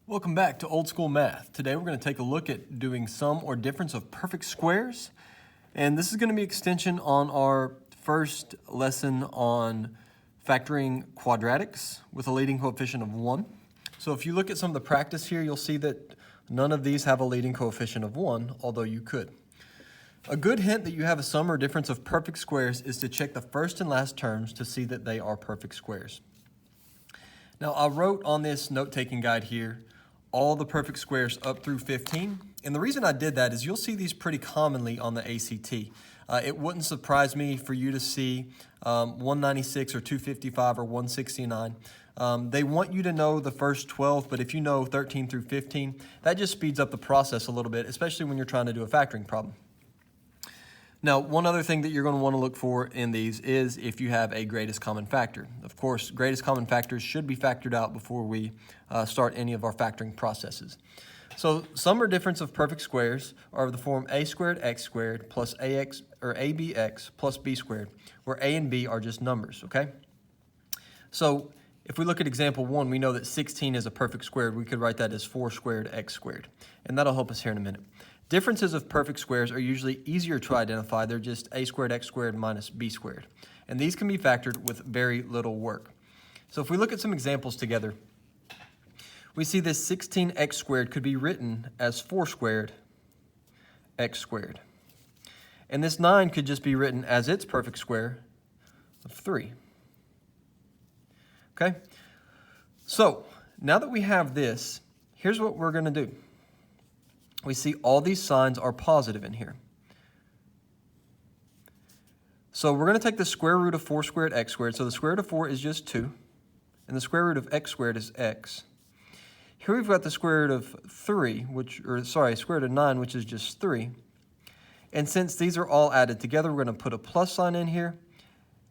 Welcome back to Old School Math. Today we're going to take a look at doing sum or difference of perfect squares. And this is going to be extension on our first lesson on factoring quadratics with a leading coefficient of 1. So if you look at some of the practice here, you'll see that none of these have a leading coefficient of 1, although you could. A good hint that you have a sum or difference of perfect squares is to check the first and last terms to see that they are perfect squares. Now I wrote on this note-taking guide here all the perfect squares up through 15. And the reason I did that is you'll see these pretty commonly on the ACT. It wouldn't surprise me for you to see 196 or 255 or 169. They want you to know the first 12, but if you know 13 through 15, that just speeds up the process a little bit, especially when you're trying to do a factoring problem. Now, one other thing that you're going to want to look for in these is if you have a greatest common factor. Of course, greatest common factors should be factored out before we start any of our factoring processes. So sum or difference of perfect squares are of the form a squared x squared plus ax or abx plus b squared, where a and b are just numbers, okay? So if we look at example 1, we know that 16 is a perfect square. We could write that as 4 squared x squared, and that'll help us here in a minute. Differences of perfect squares are usually easier to identify. They're just a squared x squared minus b squared. And these can be factored with very little work. So if we look at some examples together, we see this 16x squared could be written as 4 squared x squared. And this 9 could just be written as its perfect square of 3. Okay? So now that we have this, here's what we're going to do. We see all these signs are positive in here. So we're going to take the square root of 4 squared x squared. So the square root of 4 is just 2. And the square root of x squared is x. Here we've got the square root of 3, square root of 9, which is just 3. And since these are all added together, we're going to put a plus sign in here.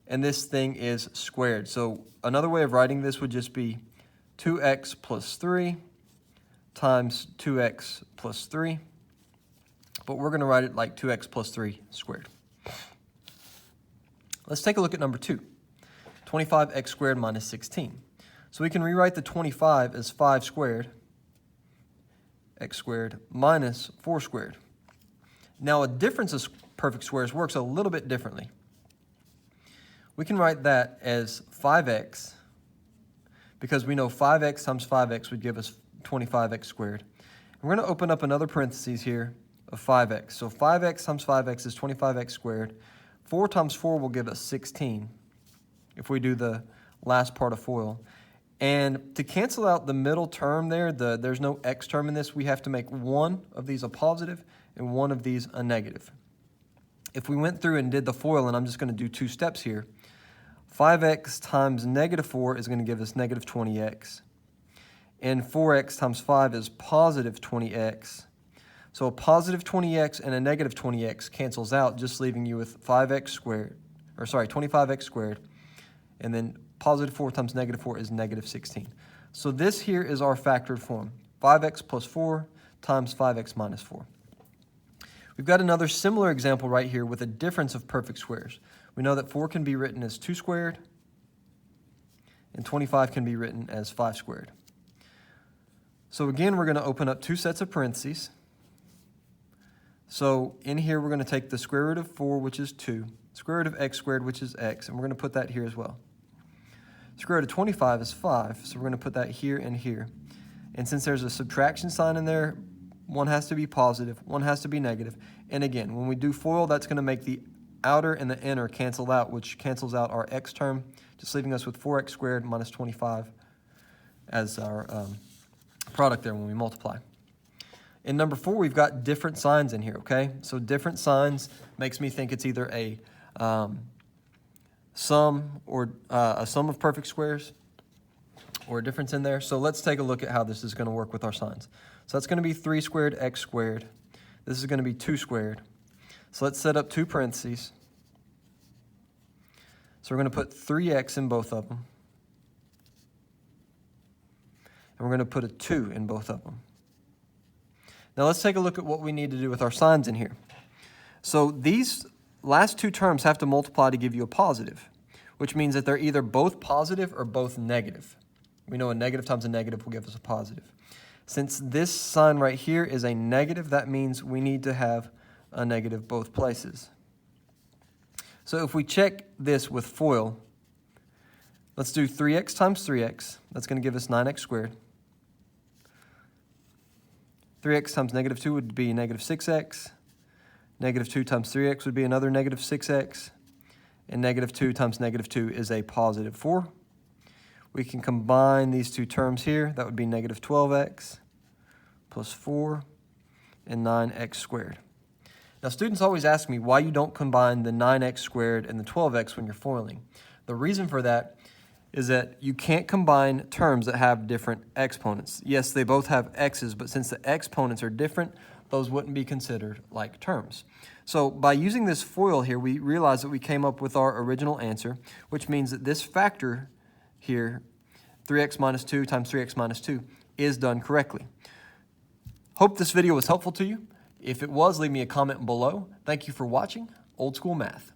And this thing is squared. So another way of writing this would just be 2x plus 3 times 2x plus 3, but we're going to write it like 2x plus 3 squared. Let's take a look at number 2, 25x squared minus 16. So we can rewrite the 25 as 5 squared x squared minus 4 squared. Now a difference of perfect squares works a little bit differently. We can write that as 5x, because we know 5x times 5x would give us 25x squared. And we're going to open up another parentheses here of 5x. So 5x times 5x is 25x squared. 4 times 4 will give us 16 if we do the last part of FOIL. And to cancel out the middle term there, there's no x term in this, we have to make one of these a positive and one of these a negative. If we went through and did the FOIL, and I'm just going to do 2 steps here, 5x times negative 4 is going to give us negative 20x. And 4x times 5 is positive 20x. So a positive 20x and a negative 20x cancels out, just leaving you with 25x squared. And then positive 4 times negative 4 is negative 16. So this here is our factored form, 5x plus 4 times 5x minus 4. We've got another similar example right here with a difference of perfect squares. We know that 4 can be written as 2 squared, and 25 can be written as 5 squared. So again, we're going to open up 2 sets of parentheses. So in here, we're going to take the square root of 4, which is 2, square root of x squared, which is x, and we're going to put that here as well. Square root of 25 is 5, so we're going to put that here and here. And since there's a subtraction sign in there, one has to be positive, one has to be negative. And again, when we do FOIL, that's going to make the outer and the inner cancel out, which cancels out our x term, just leaving us with 4x squared minus 25 as our product there when we multiply. In number 4, we've got different signs in here, okay? So different signs makes me think it's either a sum or a sum of perfect squares or a difference in there. So let's take a look at how this is going to work with our signs. So that's going to be 3 squared x squared. This is going to be 2 squared. So let's set up 2 parentheses. So we're going to put 3x in both of them. And we're going to put a 2 in both of them. Now let's take a look at what we need to do with our signs in here. So these last 2 terms have to multiply to give you a positive, which means that they're either both positive or both negative. We know a negative times a negative will give us a positive. Since this sign right here is a negative, that means we need to have a negative both places. So if we check this with FOIL, let's do 3x times 3x. That's going to give us 9x squared. 3x times negative 2 would be negative 6x. Negative 2 times 3x would be another negative 6x. And negative 2 times negative 2 is a positive 4. We can combine these two terms here. That would be negative 12x plus 4 and 9x squared. Now, students always ask me why you don't combine the 9x squared and the 12x when you're foiling. The reason for that is that you can't combine terms that have different exponents. Yes, they both have x's, but since the exponents are different, those wouldn't be considered like terms. So by using this FOIL here, we realize that we came up with our original answer, which means that this factor here, 3x minus 2 times 3x minus 2, is done correctly. Hope this video was helpful to you. If it was, leave me a comment below. Thank you for watching Old School Math.